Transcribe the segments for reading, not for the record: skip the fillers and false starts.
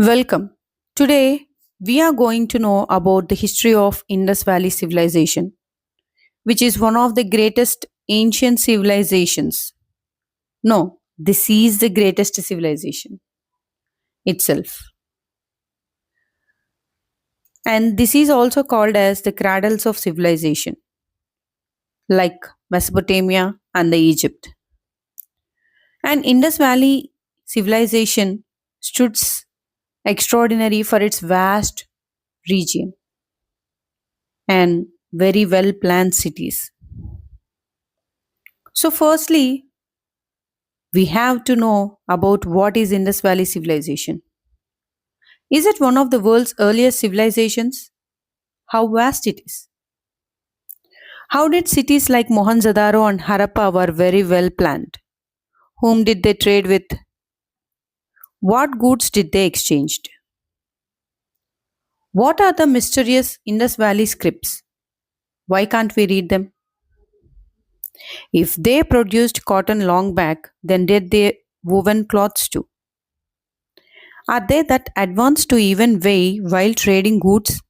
Welcome. Today, we are going to know about the history of Indus Valley Civilization, which is one of the greatest ancient civilizations. No, this is the greatest civilization itself. And this is also called as the cradles of civilization, like Mesopotamia and the Egypt. And Indus Valley civilization stood extraordinary for its vast region and very well planned cities. So, firstly, we have to know about what is Indus Valley Civilization. Is it one of the world's earliest civilizations? How vast it is? How did cities like Mohenjo-daro and Harappa were very well planned? Whom did they trade with? What goods did they exchange? What are the mysterious Indus Valley scripts? Why can't we read them? If they produced cotton long back, then did they woven cloths too? Are they that advanced to even weigh while trading goods?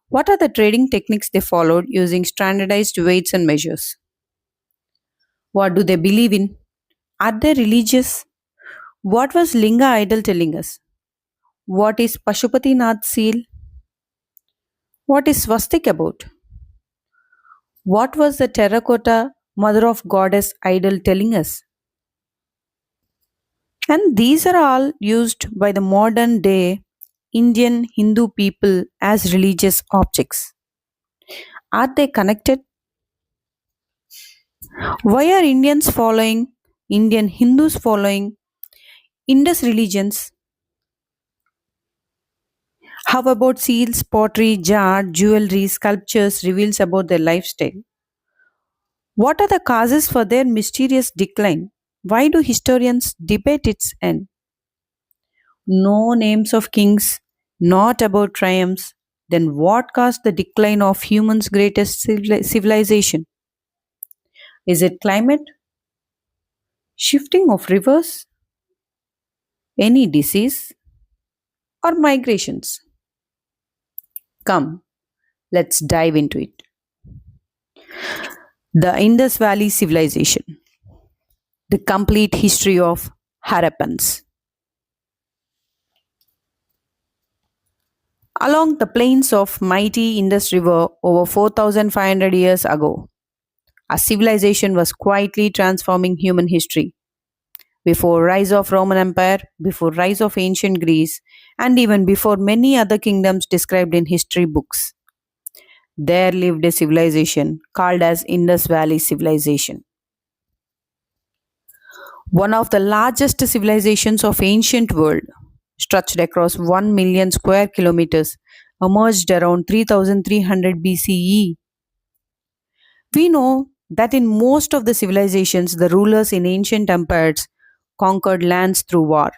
What are the trading techniques they followed using standardized weights and measures? What do they believe in? Are they religious? What was Linga idol telling us? What is Pashupati Nath seal? What is swastik about? What was the terracotta mother of goddess idol telling us? And these are all used by the modern day Indian Hindu people as religious objects. Are they connected? Why are Indian Hindus following Indus religions? How about seals, pottery, jar, jewelry, sculptures reveals about their lifestyle? What are the causes for their mysterious decline? Why do historians debate its end? No names of kings, not about triumphs. Then what caused the decline of humans' greatest civilization? Is it climate? Shifting of rivers? Any disease? Or migrations? Come, let's dive into it. The Indus Valley Civilization, the complete history of Harappans. Along the plains of mighty Indus River over 4,500 years ago, a civilization was quietly transforming human history. Before rise of Roman Empire, before rise of ancient Greece, and even before many other kingdoms described in history books, there lived a civilization called as Indus Valley Civilization. One of the largest civilizations of ancient world, stretched across 1 million square kilometers, emerged around 3300 BCE. We know that in most of the civilizations, the rulers in ancient empires conquered lands through war.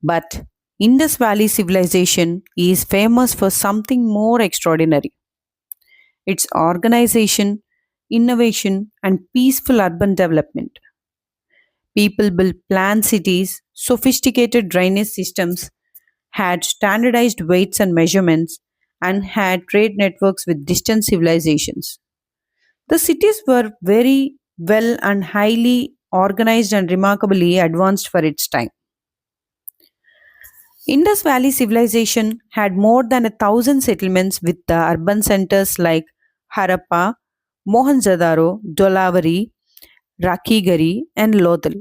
But Indus Valley civilization is famous for something more extraordinary. Its organization, innovation, and peaceful urban development. People built planned cities, sophisticated drainage systems, had standardized weights and measurements, and had trade networks with distant civilizations. The cities were very well and highly organized and remarkably advanced for its time. Indus Valley civilization had more than 1,000 settlements with the urban centers like Harappa, Mohenjo-daro, Dolavari, Rakigari, and Lodhal.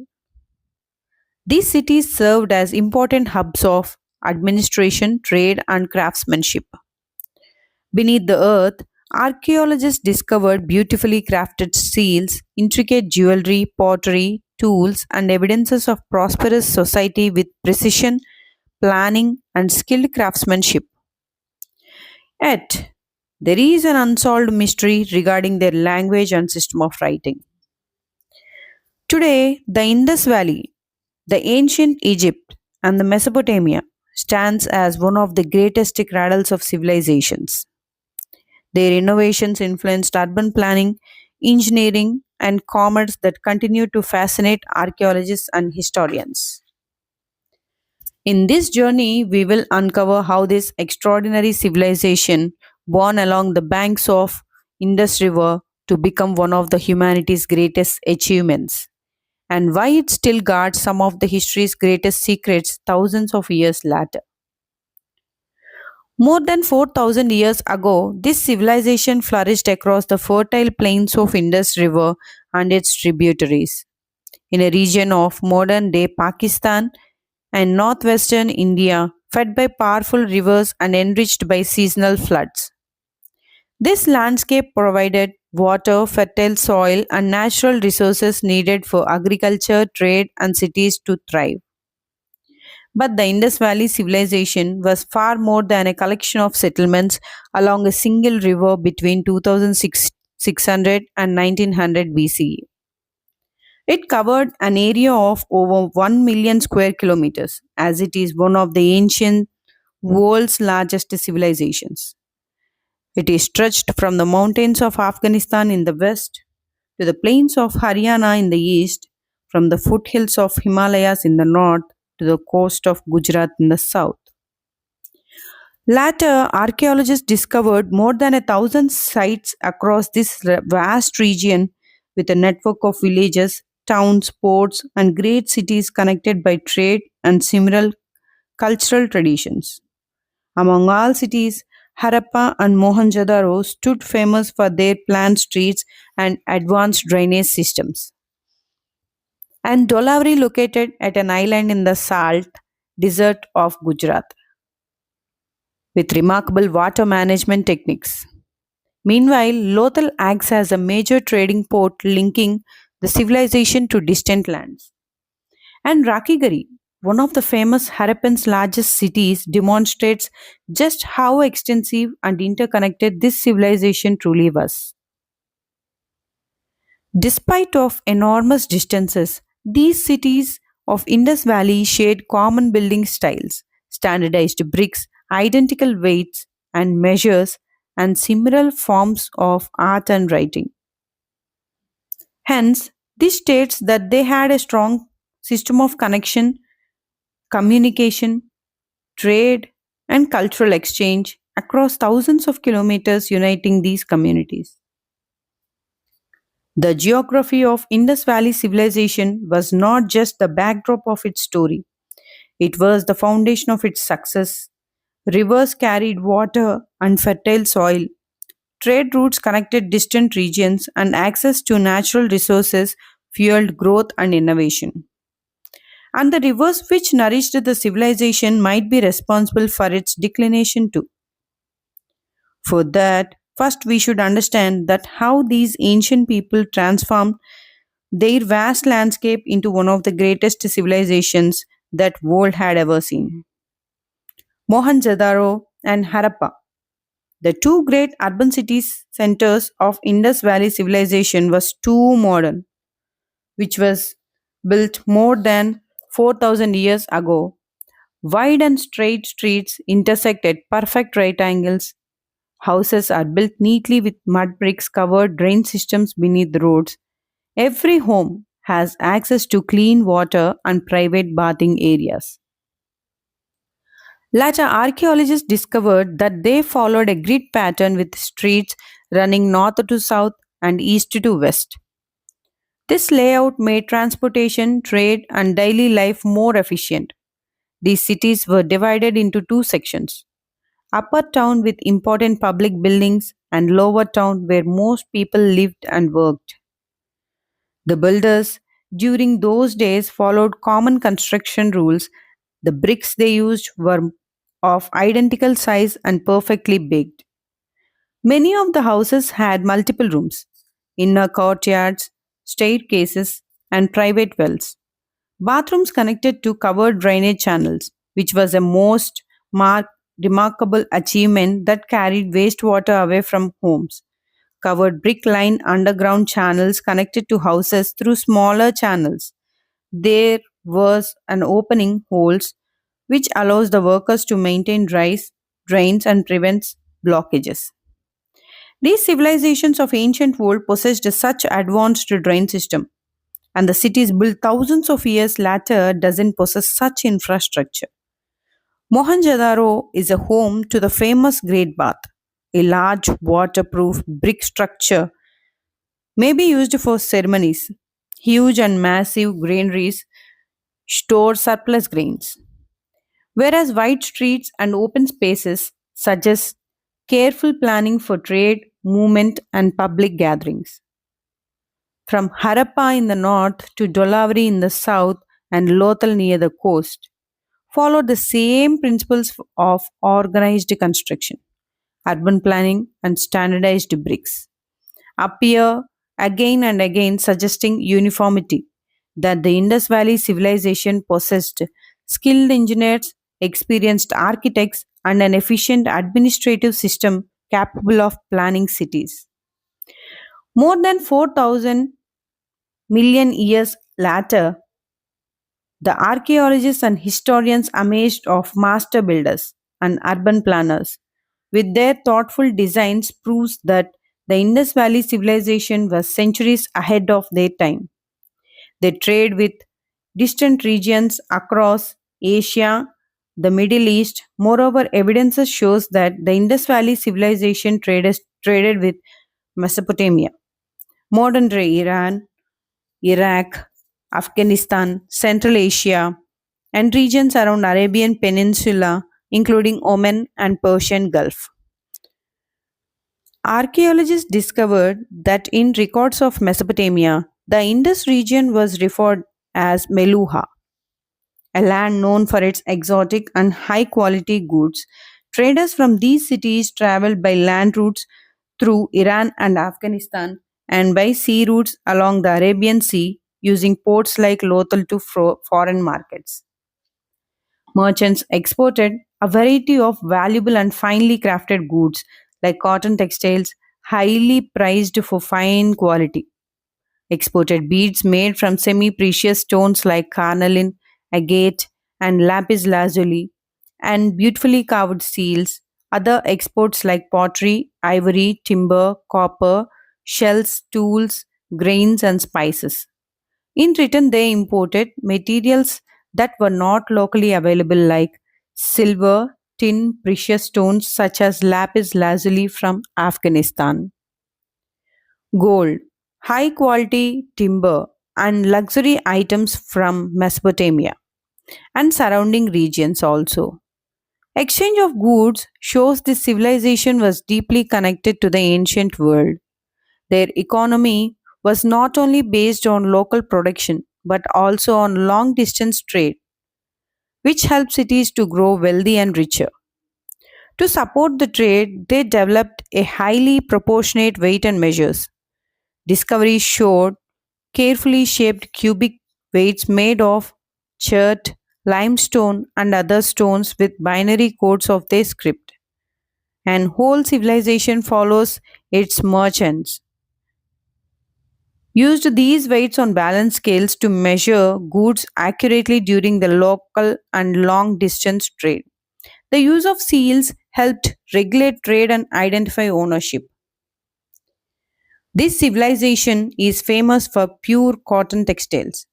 These cities served as important hubs of administration, trade, and craftsmanship. Beneath the earth, archaeologists discovered beautifully crafted seals, intricate jewelry, pottery, tools, and evidences of prosperous society with precision, planning, and skilled craftsmanship. Yet, there is an unsolved mystery regarding their language and system of writing. Today, the Indus Valley, the ancient Egypt, and the Mesopotamia stands as one of the greatest cradles of civilizations. Their innovations influenced urban planning, engineering, and commerce that continue to fascinate archaeologists and historians. In this journey, we will uncover how this extraordinary civilization, born along the banks of Indus River to become one of the humanity's greatest achievements, and why it still guards some of the history's greatest secrets thousands of years later. More than 4,000 years ago, this civilization flourished across the fertile plains of Indus River and its tributaries, in a region of modern day Pakistan and northwestern India, fed by powerful rivers and enriched by seasonal floods. This landscape provided water, fertile soil, and natural resources needed for agriculture, trade, and cities to thrive. But the Indus Valley civilization was far more than a collection of settlements along a single river between 2600 and 1900 BCE. It covered an area of over 1 million square kilometers, as it is one of the ancient world's largest civilizations. It is stretched from the mountains of Afghanistan in the west to the plains of Haryana in the east, from the foothills of Himalayas in the north to the coast of Gujarat in the south. Later, archaeologists discovered more than 1,000 sites across this vast region with a network of villages, towns, ports, and great cities connected by trade and similar cultural traditions. Among all cities, Harappa and Mohenjo-daro stood famous for their planned streets and advanced drainage systems. And Dolavri located at an island in the salt desert of Gujarat with remarkable water management techniques. Meanwhile, Lothal acts as a major trading port linking the civilization to distant lands. And Rakigari, one of the famous Harappan's largest cities, demonstrates just how extensive and interconnected this civilization truly was. Despite of enormous distances, these cities of Indus Valley shared common building styles, standardized bricks, identical weights and measures, and similar forms of art and writing. Hence, this states that they had a strong system of connection, communication, trade, and cultural exchange across thousands of kilometers uniting these communities. The geography of Indus Valley civilization was not just the backdrop of its story, it was the foundation of its success. Rivers carried water and fertile soil, trade routes connected distant regions, and access to natural resources fueled growth and innovation. And the rivers which nourished the civilization might be responsible for its declination too. For that, first we should understand that how these ancient people transformed their vast landscape into one of the greatest civilizations that world had ever seen. Mohenjo-daro and Harappa, the two great urban cities centers of Indus Valley civilization, was too modern, which was built more than 4,000 years ago. Wide and straight streets intersect at perfect right angles. Houses are built neatly with mud bricks covered drain systems beneath the roads. Every home has access to clean water and private bathing areas. Later, archaeologists discovered that they followed a grid pattern with streets running north to south and east to west. This layout made transportation, trade, and daily life more efficient. These cities were divided into two sections: upper town with important public buildings, and lower town where most people lived and worked. The builders during those days followed common construction rules. The bricks they used were of identical size and perfectly baked. Many of the houses had multiple rooms, inner courtyards, staircases, and private wells. Bathrooms connected to covered drainage channels, which was a most remarkable achievement that carried wastewater away from homes. Covered brick lined underground channels connected to houses through smaller channels. There was an opening holes which allows the workers to maintain drains and prevents blockages. These civilizations of ancient world possessed such advanced drain system, and the cities built thousands of years later doesn't possess such infrastructure. Mohenjo-daro is a home to the famous Great Bath, a large waterproof brick structure may be used for ceremonies. Huge and massive granaries store surplus grains, whereas wide streets and open spaces suggest careful planning for trade, movement, and public gatherings. From Harappa in the north to Dolavari in the south and Lothal near the coast, followed the same principles of organized construction, urban planning, and standardized bricks. Appear again and again, suggesting uniformity that the Indus Valley civilization possessed skilled engineers, experienced architects, and an efficient administrative system capable of planning cities. More than 4,000 million years later, the archaeologists and historians amazed of master builders and urban planners with their thoughtful designs proves that the Indus Valley civilization was centuries ahead of their time. They trade with distant regions across Asia, the Middle East. Moreover, evidence shows that the Indus Valley civilization traded with Mesopotamia, modern day Iran, Iraq, Afghanistan, Central Asia, and regions around Arabian Peninsula, including Oman and Persian Gulf. Archaeologists discovered that in records of Mesopotamia, the Indus region was referred as Meluha, a land known for its exotic and high quality goods. Traders from these cities traveled by land routes through Iran and Afghanistan and by sea routes along the Arabian Sea using ports like Lothal to foreign markets. Merchants exported a variety of valuable and finely crafted goods like cotton textiles, highly prized for fine quality. Exported beads made from semi precious stones like carnelian, agate, and lapis lazuli, and beautifully carved seals. Other exports like pottery, ivory, timber, copper, shells, tools, grains, and spices. In return, they imported materials that were not locally available, like silver, tin, precious stones such as lapis lazuli from Afghanistan, gold, high quality timber, and luxury items from Mesopotamia and surrounding regions also. Exchange of goods shows this civilization was deeply connected to the ancient world. Their economy was not only based on local production but also on long distance trade, which helped cities to grow wealthy and richer. To support the trade, they developed a highly proportionate weight and measures. Discoveries showed carefully shaped cubic weights made of chert, limestone, and other stones with binary codes of their script. And whole civilization follows its merchants used these weights on balance scales to measure goods accurately during the local and long distance trade. The use of seals helped regulate trade and identify ownership. This civilization is famous for pure cotton textiles,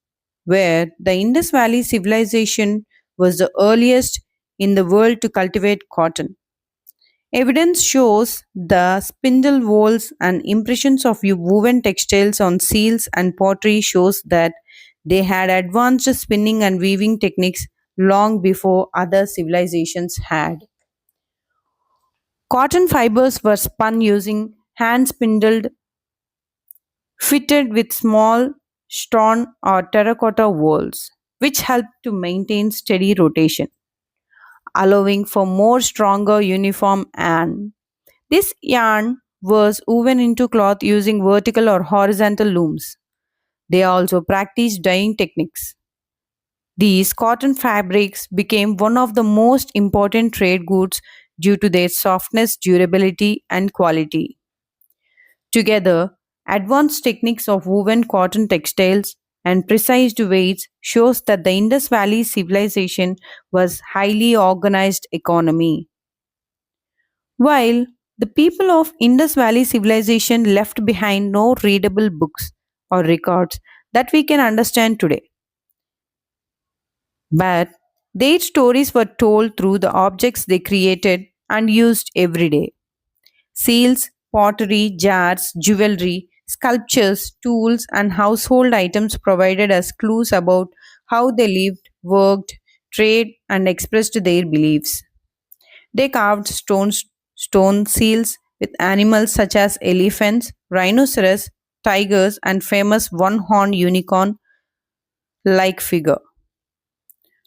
where the Indus Valley civilization was the earliest in the world to cultivate cotton. Evidence shows the spindle whorls and impressions of woven textiles on seals and pottery shows that they had advanced spinning and weaving techniques long before other civilizations had. Cotton fibers were spun using hand spindled fitted with small stone or terracotta whorls, which helped to maintain steady rotation, allowing for more stronger uniform yarn. This yarn was woven into cloth using vertical or horizontal looms. They also practiced dyeing techniques. These cotton fabrics became one of the most important trade goods due to their softness, durability, and quality. Together, advanced techniques of woven cotton textiles and precise weights shows that the Indus Valley civilization was highly organized economy. While the people of Indus Valley civilization left behind no readable books or records that we can understand today, but Their stories were told through the objects they created and used every day. Seals, pottery, jars, jewelry, sculptures, tools, and household items provided us clues about how they lived, worked, traded, and expressed their beliefs. They carved stone seals with animals such as elephants, rhinoceros, tigers, and famous one-horned unicorn like figure,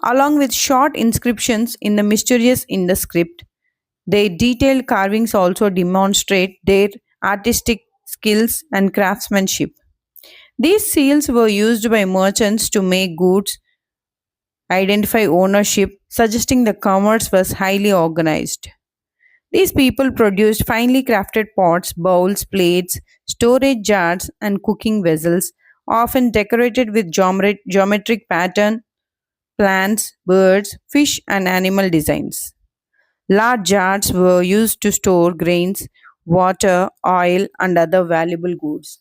along with short inscriptions in the mysterious Indus script. Their detailed carvings also demonstrate their artistic skills and craftsmanship. These seals were used by merchants to make goods, identify ownership, suggesting the commerce was highly organized. These people produced finely crafted pots, bowls, plates, storage jars, and cooking vessels, often decorated with geometric pattern, plants, birds, fish, and animal designs. Large jars were used to store grains, water, oil, and other valuable goods.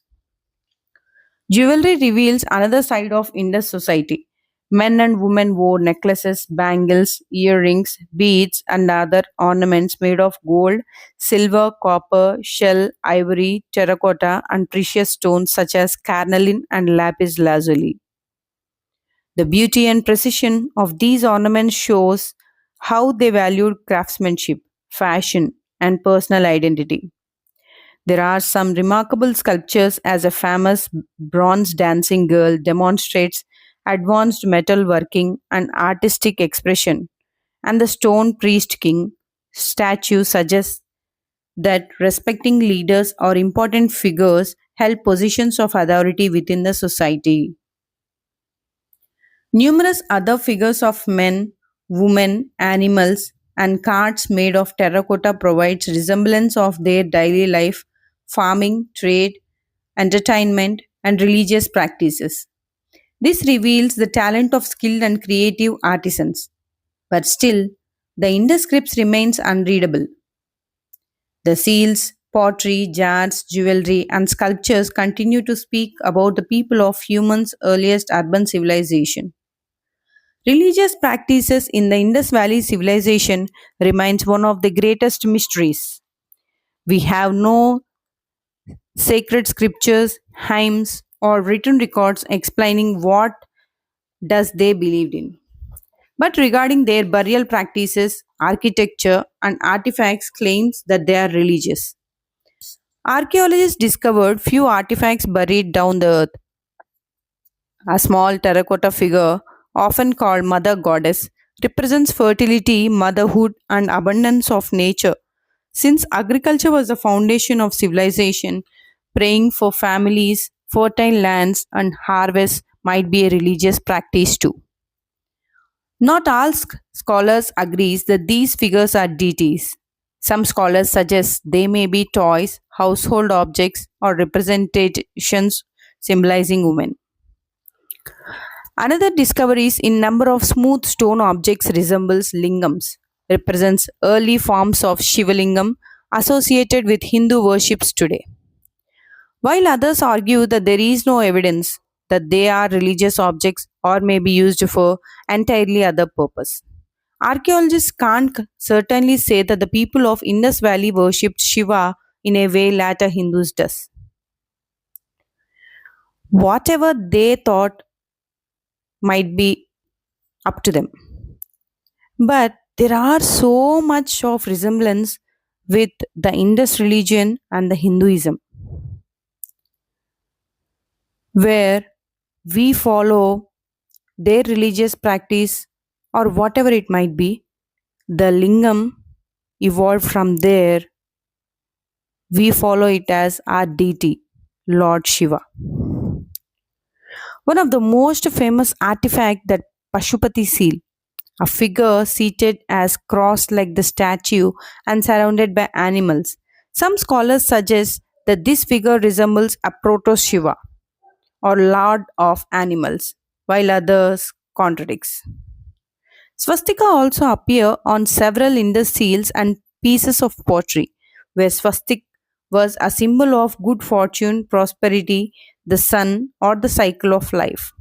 Jewelry reveals another side of Indus society. Men and women wore necklaces, bangles, earrings, beads, and other ornaments made of gold, silver, copper, shell, ivory, terracotta, and precious stones such as carnelian and lapis lazuli. The beauty and precision of these ornaments shows how they valued craftsmanship, fashion, and personal identity. There are some remarkable sculptures as a famous bronze dancing girl demonstrates advanced metalworking and artistic expression, and the stone priest king statue suggests that respecting leaders or important figures held positions of authority within the society. Numerous other figures of men, women, animals, and carts made of terracotta provides resemblance of their daily life, farming, trade, entertainment, and religious practices. This reveals the talent of skilled and creative artisans. But still, the Indus scripts remains unreadable. The seals, pottery, jars, jewelry, and sculptures continue to speak about the people of humans' earliest urban civilization. Religious practices in the Indus Valley Civilization remains one of the greatest mysteries. We have no sacred scriptures, hymns, or written records explaining what does they believed in. But regarding their burial practices, architecture, and artifacts claims that they are religious. Archaeologists discovered few artifacts buried down the earth. A small terracotta figure, often called Mother Goddess, represents fertility, motherhood, and abundance of nature. Since agriculture was the foundation of civilization, praying for families, fertile lands, and harvests might be a religious practice too. Not all scholars agrees that these figures are deities. Some scholars suggest they may be toys, household objects, or representations symbolizing women. Another discoveries in number of smooth stone objects resembles lingams, represents early forms of Shivalingam associated with Hindu worships today. While others argue that there is no evidence that they are religious objects or may be used for entirely other purpose. Archaeologists can't certainly say that the people of Indus Valley worshipped Shiva in a way later Hindus does. Whatever they thought might be up to them. But there are so much of resemblance with the Indus religion and the Hinduism, where we follow their religious practice or whatever it might be. The lingam evolved from there. We follow it as our deity, Lord Shiva. One of the most famous artifact that Pashupati seal, a figure seated as cross-legged statue and surrounded by animals. Some scholars suggest that this figure resembles a proto-Shiva or lord of animals, while others contradicts. Swastika also appear on several Indus seals and pieces of pottery, where swastik was a symbol of good fortune, prosperity, the sun, or the cycle of life.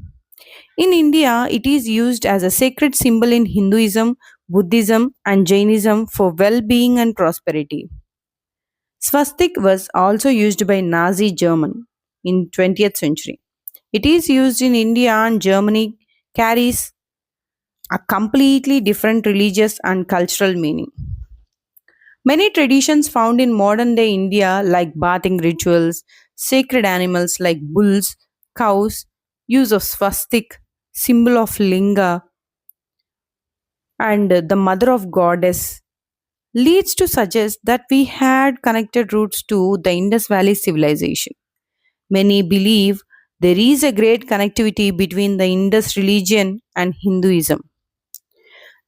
In India, it is used as a sacred symbol in Hinduism, Buddhism, and Jainism for well being and prosperity. Swastik was also used by Nazi German in 20th century. It is used in India and Germany carries a completely different religious and cultural meaning. Many traditions found in modern day India, like bathing rituals, sacred animals like bulls, cows, use of swastik, symbol of linga, and the mother of goddess, leads to suggest that we had connected roots to the Indus Valley civilization. Many believe there is a great connectivity between the Indus religion and Hinduism.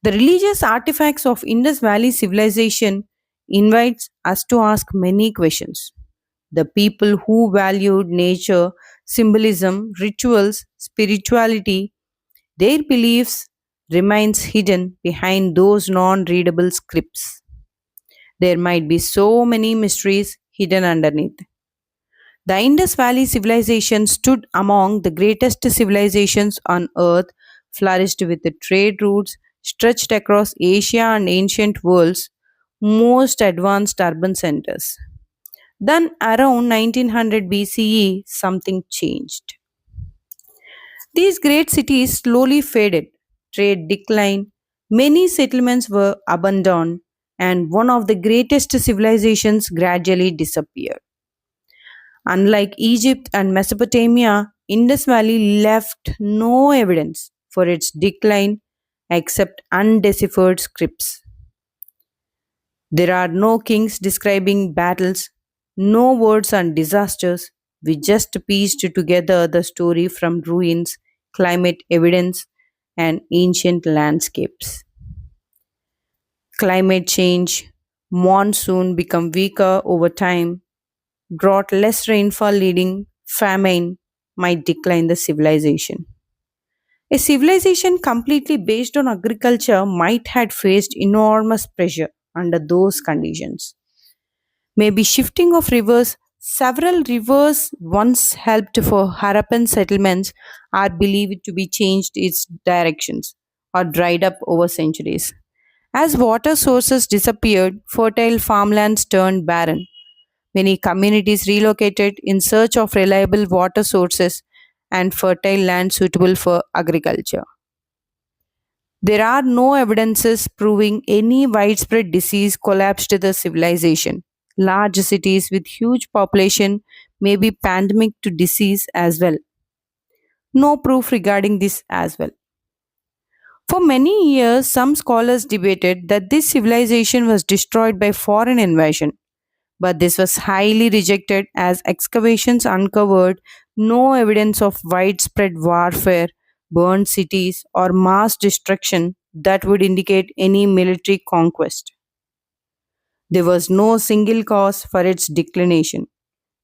The religious artifacts of Indus Valley civilization invites us to ask many questions. The people who valued nature, symbolism, rituals, spirituality, their beliefs remains hidden behind those non-readable scripts. There might be so many mysteries hidden underneath. The Indus Valley civilization stood among the greatest civilizations on earth, flourished with the trade routes stretched across Asia and ancient world's most advanced urban centers. Then, around 1900 BCE, something changed. These great cities slowly faded, trade declined, many settlements were abandoned, and one of the greatest civilizations gradually disappeared. Unlike Egypt and Mesopotamia, Indus Valley left no evidence for its decline except undeciphered scripts. There are no kings describing battles, no words on disasters. We just pieced together the story from ruins, climate evidence, and ancient landscapes. Climate change, monsoon become weaker over time, drought less rainfall leading famine might decline the civilization. A civilization completely based on agriculture might have faced enormous pressure under those conditions. Maybe shifting of rivers, several rivers once helped for Harappan settlements are believed to be changed its directions or dried up over centuries. As water sources disappeared, fertile farmlands turned barren. Many communities relocated in search of reliable water sources and fertile land suitable for agriculture. There are no evidences proving any widespread disease collapsed the civilization. Large cities with huge population may be pandemic to disease as well. No proof regarding this as well. For many years, some scholars debated that this civilization was destroyed by foreign invasion, but this was highly rejected as excavations uncovered no evidence of widespread warfare, burned cities, or mass destruction that would indicate any military conquest. There was no single cause for its declination.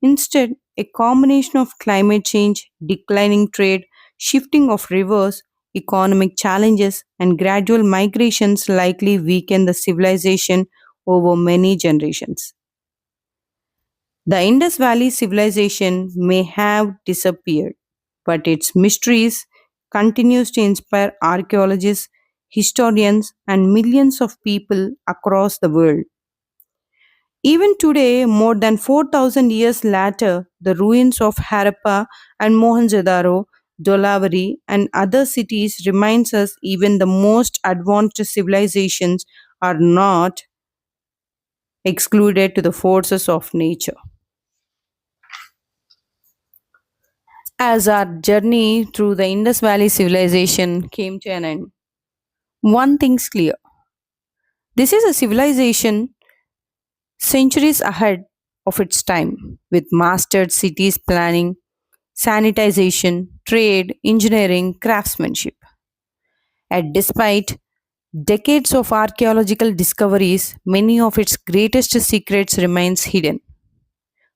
Instead, a combination of climate change, declining trade, shifting of rivers, economic challenges, and gradual migrations likely weakened the civilization over many generations. The Indus Valley civilization may have disappeared, but its mysteries continues to inspire archaeologists, historians, and millions of people across the world. Even today, more than 4,000 years later, the ruins of Harappa and Mohenjo-daro, Dolavari, and other cities reminds us even the most advanced civilizations are not excluded to the forces of nature. As our journey through the Indus Valley civilization came to an end, one thing's clear. This is a civilization centuries ahead of its time, with mastered cities planning, sanitization, trade, engineering, craftsmanship. And despite decades of archaeological discoveries, many of its greatest secrets remains hidden.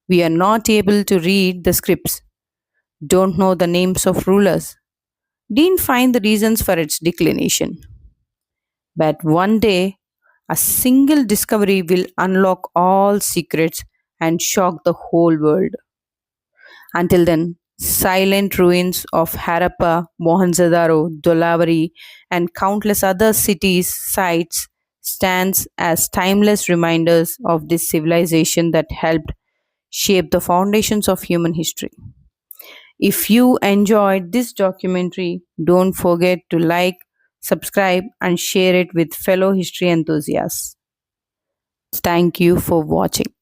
We are not able to read the scripts, don't know the names of rulers, didn't find the reasons for its declination. But one day, a single discovery will unlock all secrets and shock the whole world. Until then, Silent ruins of Harappa, Mohenjo-daro, Dolavari, and countless other cities sites stands as timeless reminders of this civilization that helped shape the foundations of human history. If you enjoyed this documentary, don't forget to like, subscribe, and share it with fellow history enthusiasts. Thank you for watching.